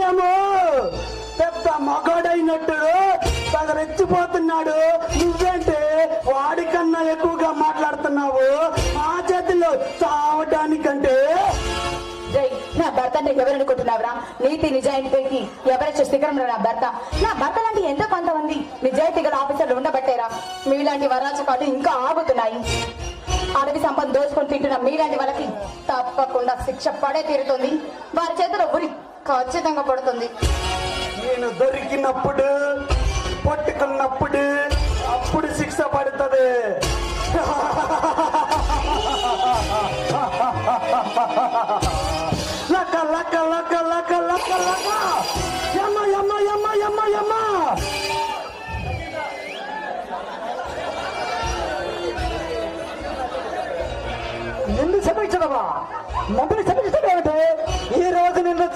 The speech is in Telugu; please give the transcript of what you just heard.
వాడేమో పెద్ద మగాడైనట్టు రెచ్చిపోతున్నాడు. నువ్వేంటే వాడికన్నా ఎక్కువగా మాట్లాడుతున్నావు. మా చేతిలో చావడానికంటే. నా భర్త అంటే ఎవరనుకుంటున్నావురా? నీతి నిజాయితీకి ఎవరైతే శిఖరంలో నా భర్త. నా భర్త లాంటి ఎంతో కొంతమంది నిజాయితీ గల ఆఫీసర్లు ఉండబట్టేరా మీలాంటి వరాచకాలు ఇంకా ఆగుతున్నాయి. అడవి సంపద దోచుకొని తింటున్న మీలాంటి వాళ్ళకి తప్పకుండా శిక్ష పడే తీరుతుంది. వారి చేతిలో ఉరి ఖచ్చితంగా పడుతుంది. నేను దొరికినప్పుడు పట్టుకున్నప్పుడు అప్పుడు శిక్ష పడుతుంది. లక్క లక్క లక్క లక్క లక్క లక్క యమ్మ యమ్మ యమ్మ యమ్మ యమ్మ. నిన్ను క్షమించడమా? నన్ను క్షమించడం ఏమిటి? ఈ రోజు నిన్ను